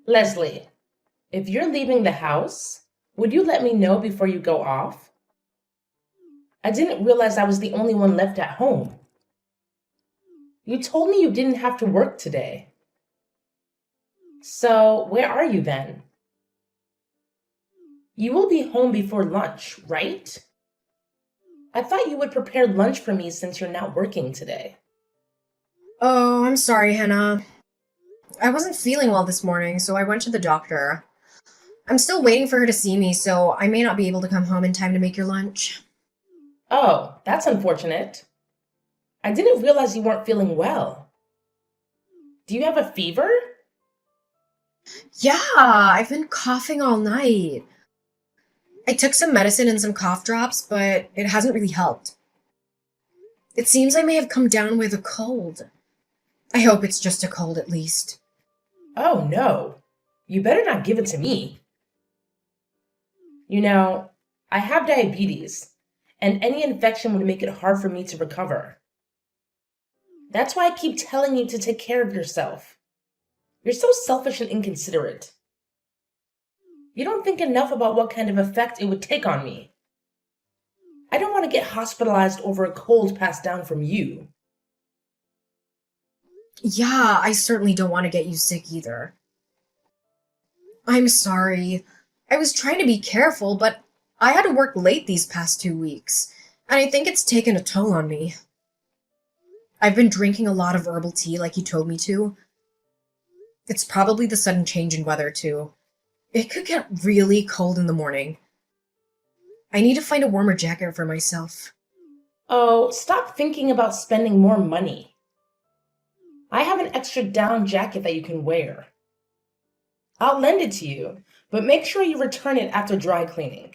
Leslie, if you're leaving the house, would you let me know before you go off? I didn't realize I was the only one left at home. You told me you didn't have to work today. So, where are you then? You will be home before lunch, right? I thought you would prepare lunch for me since you're not working today. Oh, I'm sorry, Hannah. I wasn't feeling well this morning, so I went to the doctor. I'm still waiting for her to see me, so I may not be able to come home in time to make your lunch. Oh, that's unfortunate. I didn't realize you weren't feeling well. Do you have a fever? Yeah, I've been coughing all night. I took some medicine and some cough drops, but it hasn't really helped. It seems I may have come down with a cold. I hope it's just a cold at least. Oh no. You better not give it to me. You know, I have diabetes, and any infection would make it hard for me to recover. That's why I keep telling you to take care of yourself. You're so selfish and inconsiderate. You don't think enough about what kind of effect it would take on me. I don't want to get hospitalized over a cold passed down from you. Yeah, I certainly don't want to get you sick either. I'm sorry. I was trying to be careful, but I had to work late these past 2 weeks, and I think it's taken a toll on me. I've been drinking a lot of herbal tea like you told me to. It's probably the sudden change in weather, too. It could get really cold in the morning. I need to find a warmer jacket for myself. Oh, stop thinking about spending more money. I have an extra down jacket that you can wear. I'll lend it to you, but make sure you return it after dry cleaning.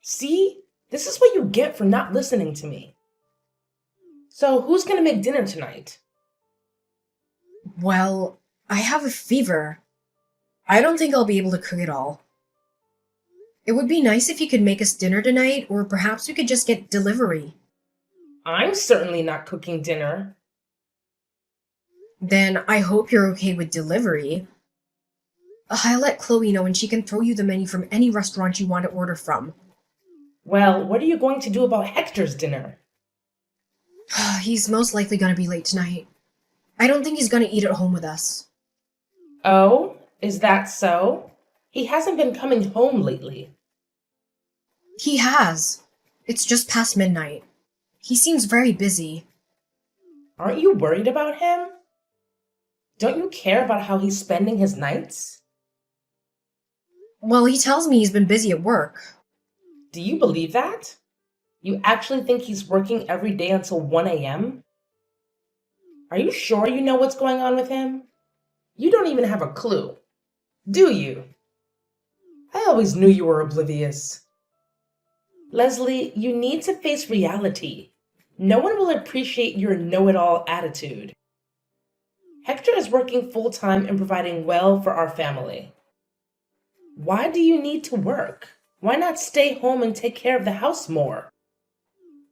See? This is what you get for not listening to me. So, who's gonna make dinner tonight? Well, I have a fever. I don't think I'll be able to cook it all. It would be nice if you could make us dinner tonight, or perhaps we could just get delivery. I'm certainly not cooking dinner. Then I hope you're okay with delivery. I'll let Chloe know and she can throw you the menu from any restaurant you want to order from. Well, what are you going to do about Hector's dinner? He's most likely gonna be late tonight. I don't think he's gonna eat at home with us. Oh, is that so? He hasn't been coming home lately. He has. It's just past midnight. He seems very busy. Aren't you worried about him? Don't you care about how he's spending his nights? Well, he tells me he's been busy at work. Do you believe that? You actually think he's working every day until 1 a.m.? Are you sure you know what's going on with him? You don't even have a clue, do you? I always knew you were oblivious. Leslie, you need to face reality. No one will appreciate your know it all attitude. Hector is working full time and providing well for our family. Why do you need to work? Why not stay home and take care of the house more?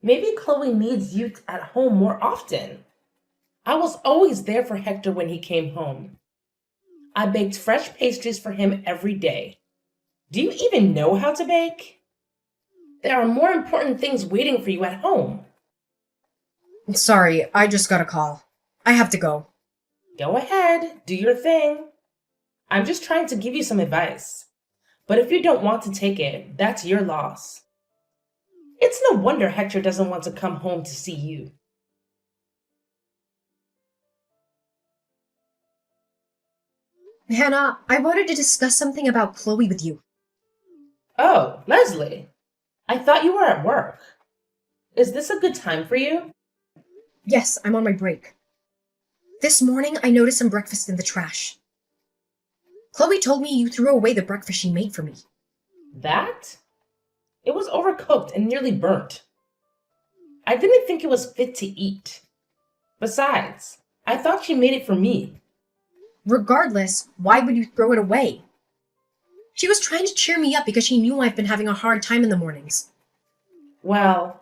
Maybe Chloe needs you at home more often. I was always there for Hector when he came home. I baked fresh pastries for him every day. Do you even know how to bake? There are more important things waiting for you at home. Sorry, I just got a call. I have to go. Go ahead, do your thing. I'm just trying to give you some advice. But if you don't want to take it, that's your loss. It's no wonder Hector doesn't want to come home to see you. Hannah, I wanted to discuss something about Chloe with you. Oh, Leslie, I thought you were at work. Is this a good time for you? Yes, I'm on my break. This morning, I noticed some breakfast in the trash. Chloe told me you threw away the breakfast she made for me. That? It was overcooked and nearly burnt. I didn't think it was fit to eat. Besides, I thought she made it for me. Regardless, why would you throw it away? She was trying to cheer me up because she knew I've been having a hard time in the mornings. Well,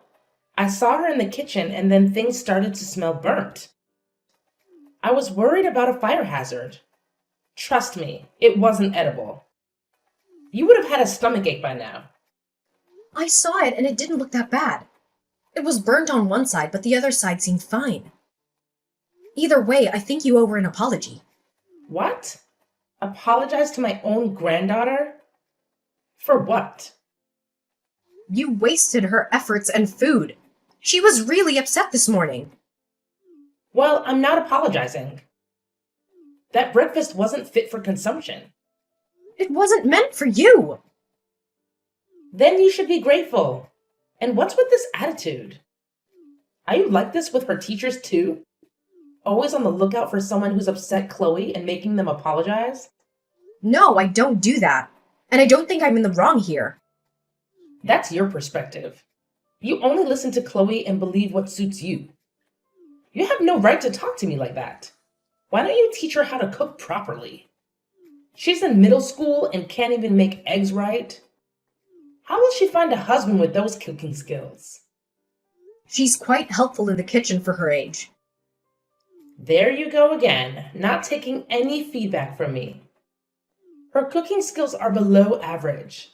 I saw her in the kitchen and then things started to smell burnt. I was worried about a fire hazard. Trust me, it wasn't edible. You would have had a stomachache by now. I saw it and it didn't look that bad. It was burnt on one side, but the other side seemed fine. Either way, I think you owe her an apology. What? Apologize to my own granddaughter? For what? You wasted her efforts and food. She was really upset this morning. Well, I'm not apologizing. That breakfast wasn't fit for consumption. It wasn't meant for you. Then you should be grateful. And what's with this attitude? Are you like this with her teachers too? Always on the lookout for someone who's upset Chloe and making them apologize? No, I don't do that. And I don't think I'm in the wrong here. That's your perspective. You only listen to Chloe and believe what suits you. You have no right to talk to me like that. Why don't you teach her how to cook properly? She's in middle school and can't even make eggs right. How will she find a husband with those cooking skills? She's quite helpful in the kitchen for her age. There you go again, not taking any feedback from me. Her cooking skills are below average,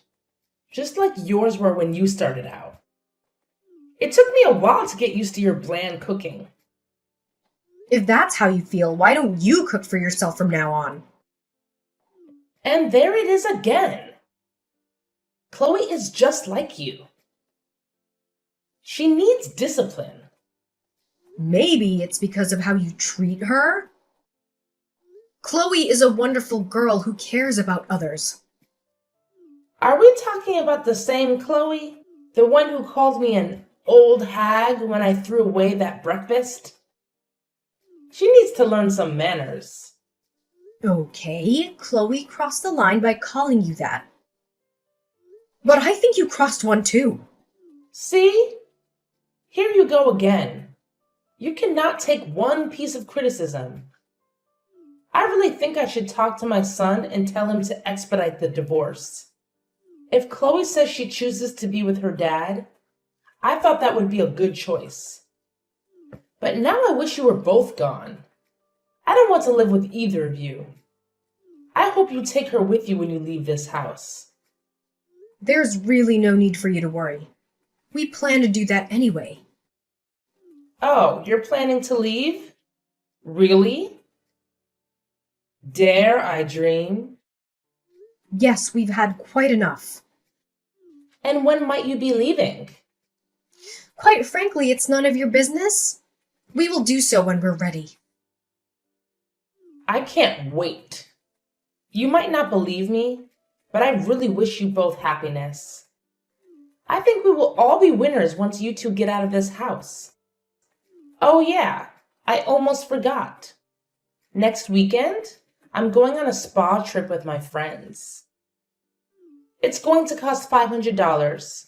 just like yours were when you started out. It took me a while to get used to your bland cooking. If that's how you feel, why don't you cook for yourself from now on? And there it is again. Chloe is just like you. She needs discipline. Maybe it's because of how you treat her? Chloe is a wonderful girl who cares about others. Are we talking about the same Chloe? The one who called me an old hag when I threw away that breakfast? She needs to learn some manners. Okay, Chloe crossed the line by calling you that. But I think you crossed one too. See? Here you go again. You cannot take one piece of criticism. I really think I should talk to my son and tell him to expedite the divorce. If Chloe says she chooses to be with her dad, I thought that would be a good choice. But now I wish you were both gone. I don't want to live with either of you. I hope you take her with you when you leave this house. There's really no need for you to worry. We plan to do that anyway. Oh, you're planning to leave? Really? Dare I dream? Yes, we've had quite enough. And when might you be leaving? Quite frankly, it's none of your business. We will do so when we're ready. I can't wait. You might not believe me, but I really wish you both happiness. I think we will all be winners once you two get out of this house. Oh yeah, I almost forgot. Next weekend, I'm going on a spa trip with my friends. It's going to cost $500.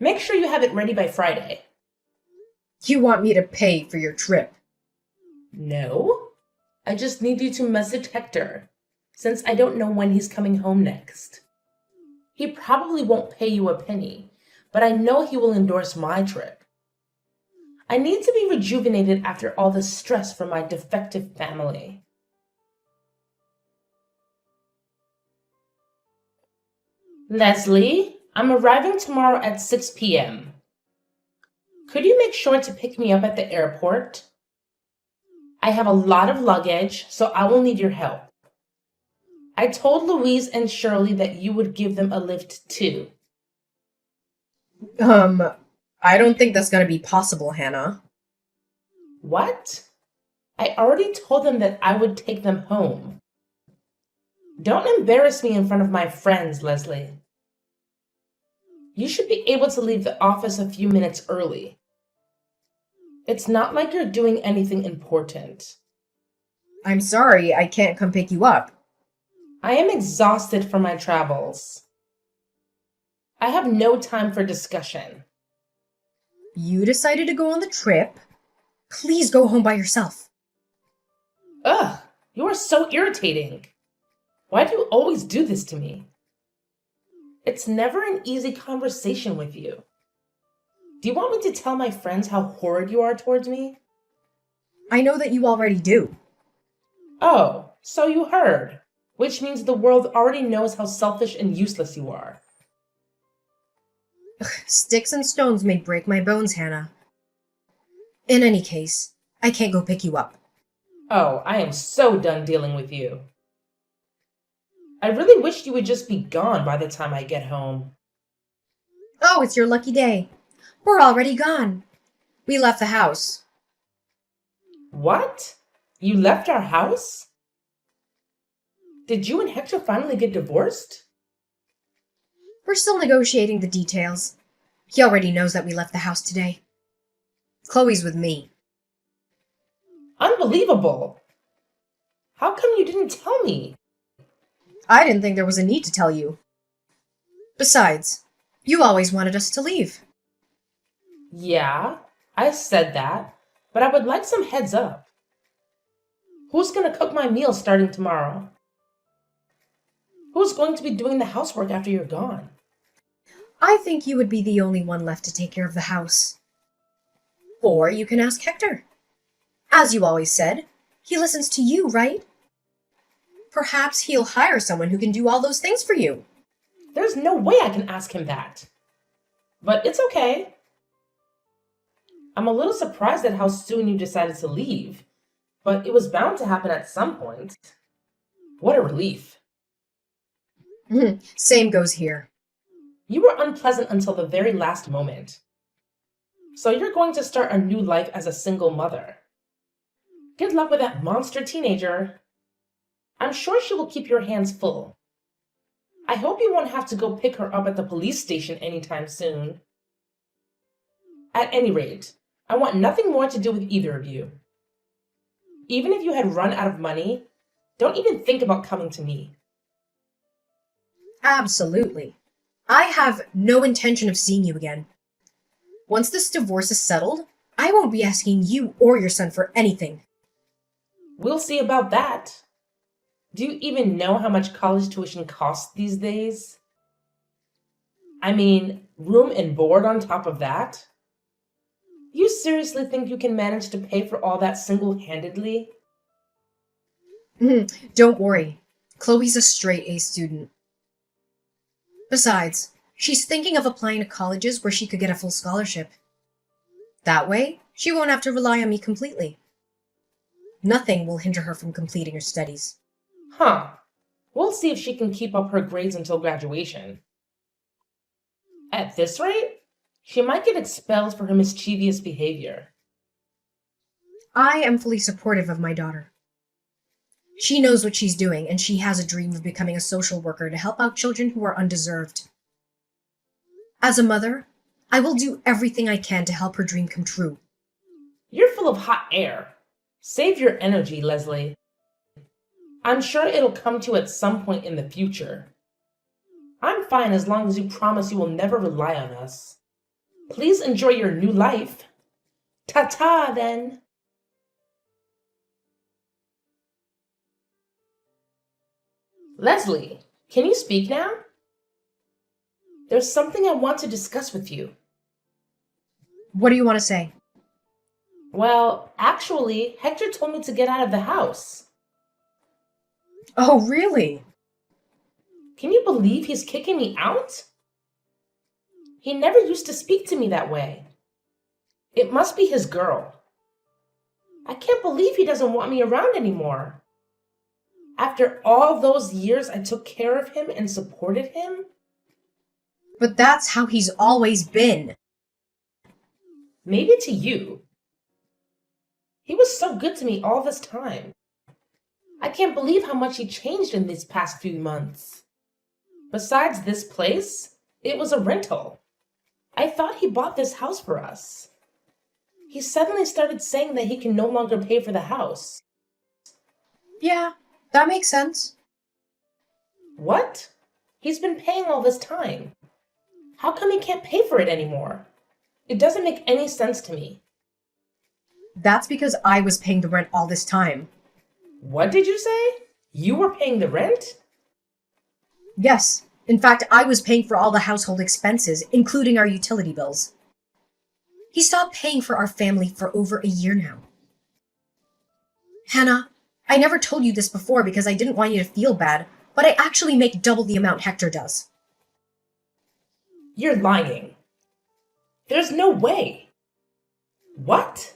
Make sure you have it ready by Friday. You want me to pay for your trip? No, I just need you to message Hector, since I don't know when he's coming home next. He probably won't pay you a penny, but I know he will endorse my trip. I need to be rejuvenated after all the stress from my defective family. Leslie, I'm arriving tomorrow at 6 p.m. Could you make sure to pick me up at the airport? I have a lot of luggage, so I will need your help. I told Louise and Shirley that you would give them a lift too. I don't think that's gonna be possible, Hannah. What? I already told them that I would take them home. Don't embarrass me in front of my friends, Leslie. You should be able to leave the office a few minutes early. It's not like you're doing anything important. I'm sorry, I can't come pick you up. I am exhausted from my travels. I have no time for discussion. You decided to go on the trip. Please go home by yourself. Ugh, you are so irritating. Why do you always do this to me? It's never an easy conversation with you. Do you want me to tell my friends how horrid you are towards me? I know that you already do. Oh, so you heard. which means the world already knows how selfish and useless you are. Sticks and stones may break my bones, Hannah. In any case, I can't go pick you up. Oh, I am so done dealing with you. I really wish you would just be gone by the time I get home. Oh, it's your lucky day. We're already gone. We left the house. What? You left our house? Did you and Hector finally get divorced? We're still negotiating the details. He already knows that we left the house today. Chloe's with me. Unbelievable! How come you didn't tell me? I didn't think there was a need to tell you. Besides, you always wanted us to leave. Yeah, I said that, but I would like some heads up. Who's going to cook my meals starting tomorrow? Who's going to be doing the housework after you're gone? I think you would be the only one left to take care of the house. Or you can ask Hector. As you always said, he listens to you, right? Perhaps he'll hire someone who can do all those things for you. There's no way I can ask him that. But it's okay. I'm a little surprised at how soon you decided to leave, but it was bound to happen at some point. What a relief. Same goes here. You were unpleasant until the very last moment. So you're going to start a new life as a single mother. Good luck with that monster teenager. I'm sure she will keep your hands full. I hope you won't have to go pick her up at the police station anytime soon. At any rate, I want nothing more to do with either of you. Even if you had run out of money, don't even think about coming to me. Absolutely. I have no intention of seeing you again. Once this divorce is settled, I won't be asking you or your son for anything. We'll see about that. Do you even know how much college tuition costs these days? I mean, room and board on top of that? You seriously think you can manage to pay for all that single-handedly? Don't worry. Chloe's a straight A student. Besides, she's thinking of applying to colleges where she could get a full scholarship. That way, she won't have to rely on me completely. Nothing will hinder her from completing her studies. Huh. We'll see if she can keep up her grades until graduation. At this rate, she might get expelled for her mischievous behavior. I am fully supportive of my daughter. She knows what she's doing, and she has a dream of becoming a social worker to help out children who are undeserved. As a mother, I will do everything I can to help her dream come true. You're full of hot air. Save your energy, Leslie. I'm sure it'll come to you at some point in the future. I'm fine as long as you promise you will never rely on us. Please enjoy your new life. Ta-ta, then. Leslie, can you speak now? There's something I want to discuss with you. What do you want to say? Well, actually, Hector told me to get out of the house. Oh, really? Can you believe he's kicking me out? He never used to speak to me that way. It must be his girl. I can't believe he doesn't want me around anymore. After all those years I took care of him and supported him? But that's how he's always been. Maybe to you. He was so good to me all this time. I can't believe how much he changed in these past few months. Besides this place, it was a rental. I thought he bought this house for us. He suddenly started saying that he can no longer pay for the house. Yeah, that makes sense. What? He's been paying all this time. How come he can't pay for it anymore? It doesn't make any sense to me. That's because I was paying the rent all this time. What did you say? You were paying the rent? Yes. In fact, I was paying for all the household expenses, including our utility bills. He stopped paying for our family for over a year now. Hannah, I never told you this before because I didn't want you to feel bad, but I actually make double the amount Hector does. You're lying. There's no way. What?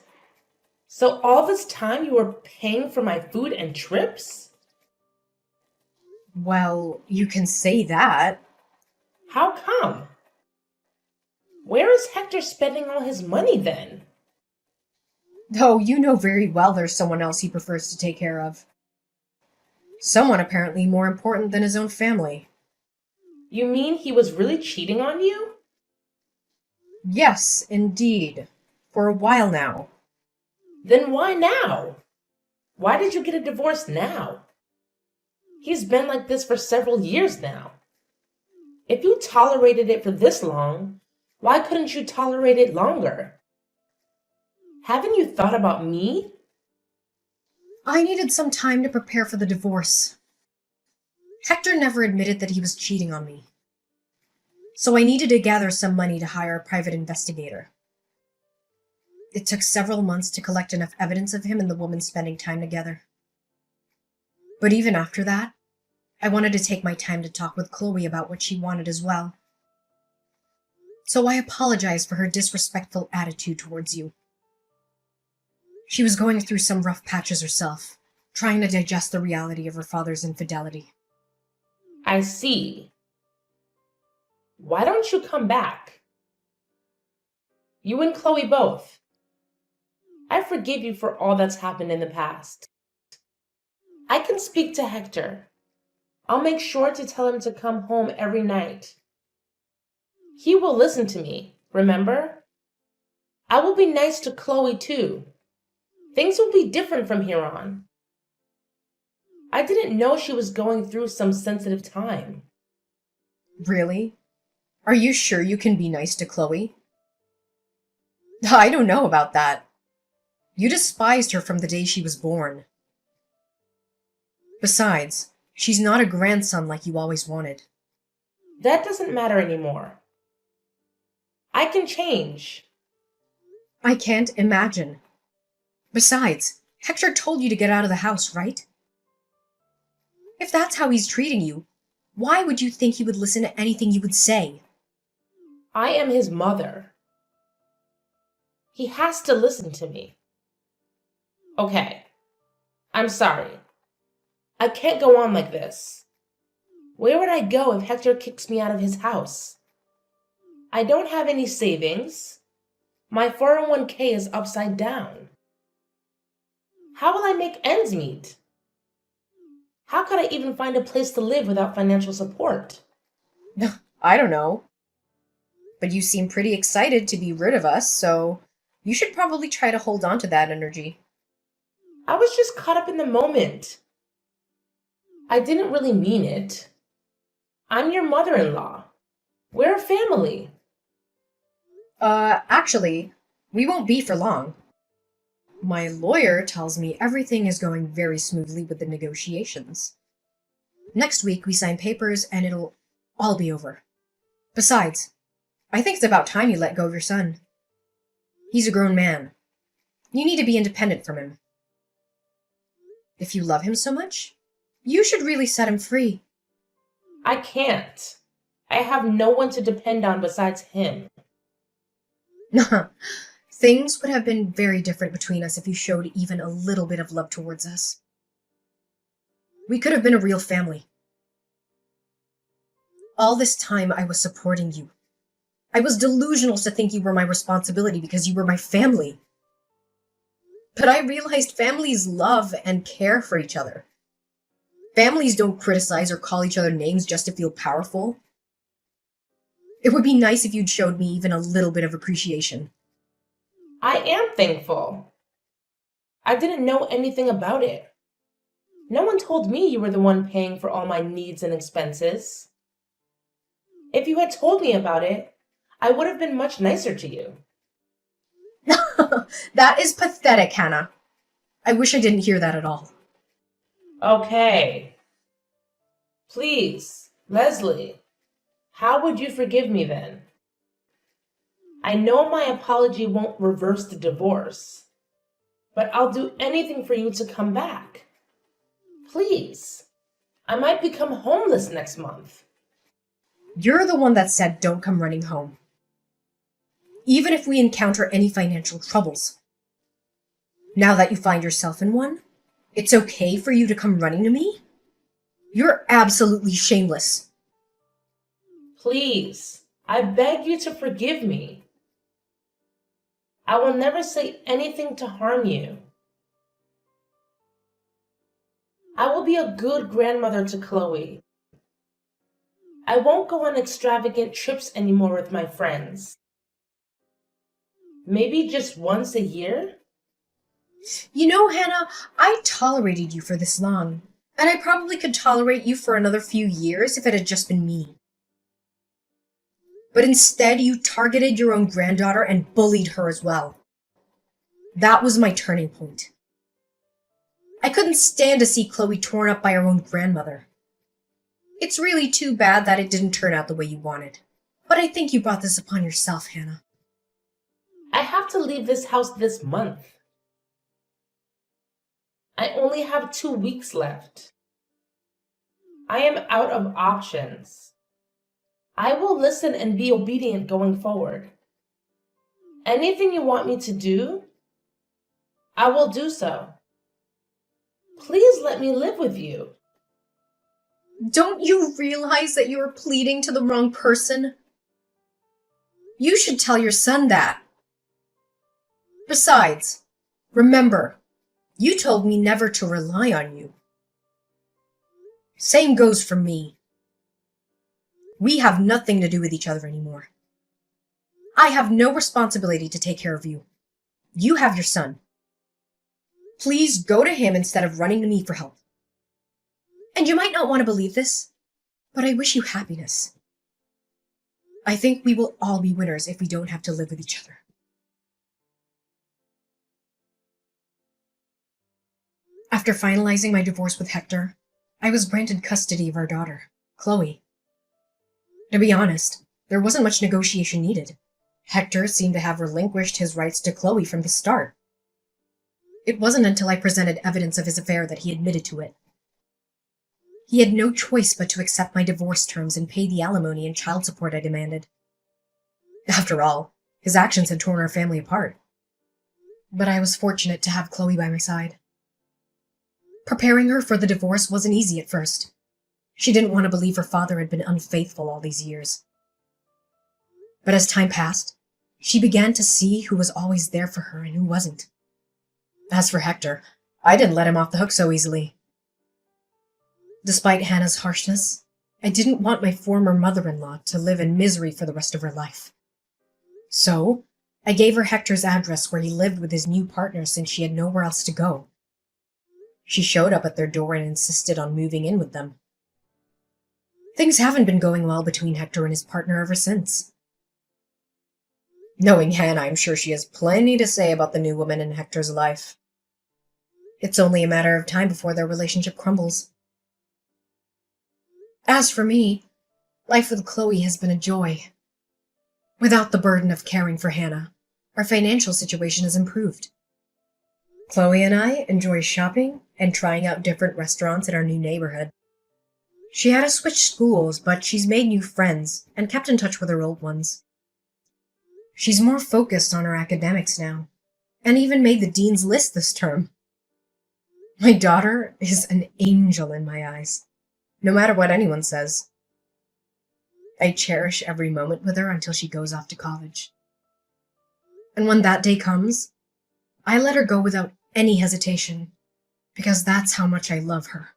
So all this time you were paying for my food and trips? Well, you can say that. How come? Where is Hector spending all his money then? Though you know very well there's someone else he prefers to take care of. Someone apparently more important than his own family. You mean he was really cheating on you? Yes, indeed. For a while now. Then why now? Why did you get a divorce now? He's been like this for several years now. If you tolerated it for this long, why couldn't you tolerate it longer? Haven't you thought about me? I needed some time to prepare for the divorce. Hector never admitted that he was cheating on me. So I needed to gather some money to hire a private investigator. It took several months to collect enough evidence of him and the woman spending time together. But even after that, I wanted to take my time to talk with Chloe about what she wanted as well. So I apologized for her disrespectful attitude towards you. She was going through some rough patches herself, trying to digest the reality of her father's infidelity. I see. Why don't you come back? You and Chloe both. I forgive you for all that's happened in the past. I can speak to Hector. I'll make sure to tell him to come home every night. He will listen to me, remember? I will be nice to Chloe too. Things will be different from here on. I didn't know she was going through some sensitive time. Really? Are you sure you can be nice to Chloe? I don't know about that. You despised her from the day she was born. Besides, she's not a grandson like you always wanted. That doesn't matter anymore. I can change. I can't imagine. Besides, Hector told you to get out of the house, right? If that's how he's treating you, why would you think he would listen to anything you would say? I am his mother. He has to listen to me. Okay, I'm sorry. I can't go on like this. Where would I go if Hector kicks me out of his house? I don't have any savings. My 401k is upside down. How will I make ends meet? How could I even find a place to live without financial support? I don't know. But you seem pretty excited to be rid of us, so you should probably try to hold on to that energy. I was just caught up in the moment. I didn't really mean it. I'm your mother-in-law. We're a family. Actually, we won't be for long. My lawyer tells me everything is going very smoothly with the negotiations. Next week we sign papers and it'll all be over. Besides, I think it's about time you let go of your son. He's a grown man. You need to be independent from him. If you love him so much, you should really set him free. I can't. I have no one to depend on besides him. Things would have been very different between us if you showed even a little bit of love towards us. We could have been a real family. All this time I was supporting you. I was delusional to think you were my responsibility because you were my family. But I realized families love and care for each other. Families don't criticize or call each other names just to feel powerful. It would be nice if you'd showed me even a little bit of appreciation. I am thankful. I didn't know anything about it. No one told me you were the one paying for all my needs and expenses. If you had told me about it, I would have been much nicer to you. That is pathetic, Hannah. I wish I didn't hear that at all. Okay. Please, Leslie, how would you forgive me then? I know my apology won't reverse the divorce, but I'll do anything for you to come back. Please. I might become homeless next month. You're the one that said don't come running home. Even if we encounter any financial troubles. Now that you find yourself in one, it's okay for you to come running to me? You're absolutely shameless. Please. I beg you to forgive me. I will never say anything to harm you. I will be a good grandmother to Chloe. I won't go on extravagant trips anymore with my friends. Maybe just once a year? You know, Hannah, I tolerated you for this long, and I probably could tolerate you for another few years if it had just been me. But instead, you targeted your own granddaughter and bullied her as well. That was my turning point. I couldn't stand to see Chloe torn up by her own grandmother. It's really too bad that it didn't turn out the way you wanted. But I think you brought this upon yourself, Hannah. I have to leave this house this month. I only have 2 weeks left. I am out of options. I will listen and be obedient going forward. Anything you want me to do, I will do so. Please let me live with you. Don't you realize that you are pleading to the wrong person? You should tell your son that. Besides, remember, you told me never to rely on you. Same goes for me. We have nothing to do with each other anymore. I have no responsibility to take care of you. You have your son. Please go to him instead of running to me for help. And you might not want to believe this, but I wish you happiness. I think we will all be winners if we don't have to live with each other. After finalizing my divorce with Hector, I was granted custody of our daughter, Chloe. To be honest, there wasn't much negotiation needed. Hector seemed to have relinquished his rights to Chloe from the start. It wasn't until I presented evidence of his affair that he admitted to it. He had no choice but to accept my divorce terms and pay the alimony and child support I demanded. After all, his actions had torn our family apart. But I was fortunate to have Chloe by my side. Preparing her for the divorce wasn't easy at first. She didn't want to believe her father had been unfaithful all these years. But as time passed, she began to see who was always there for her and who wasn't. As for Hector, I didn't let him off the hook so easily. Despite Hannah's harshness, I didn't want my former mother-in-law to live in misery for the rest of her life. So, I gave her Hector's address where he lived with his new partner since she had nowhere else to go. She showed up at their door and insisted on moving in with them. Things haven't been going well between Hector and his partner ever since. Knowing Hannah, I'm sure she has plenty to say about the new woman in Hector's life. It's only a matter of time before their relationship crumbles. As for me, life with Chloe has been a joy. Without the burden of caring for Hannah, our financial situation has improved. Chloe and I enjoy shopping and trying out different restaurants in our new neighborhood. She had to switch schools, but she's made new friends and kept in touch with her old ones. She's more focused on her academics now, and even made the dean's list this term. My daughter is an angel in my eyes, no matter what anyone says. I cherish every moment with her until she goes off to college. And when that day comes, I let her go without any hesitation, because that's how much I love her.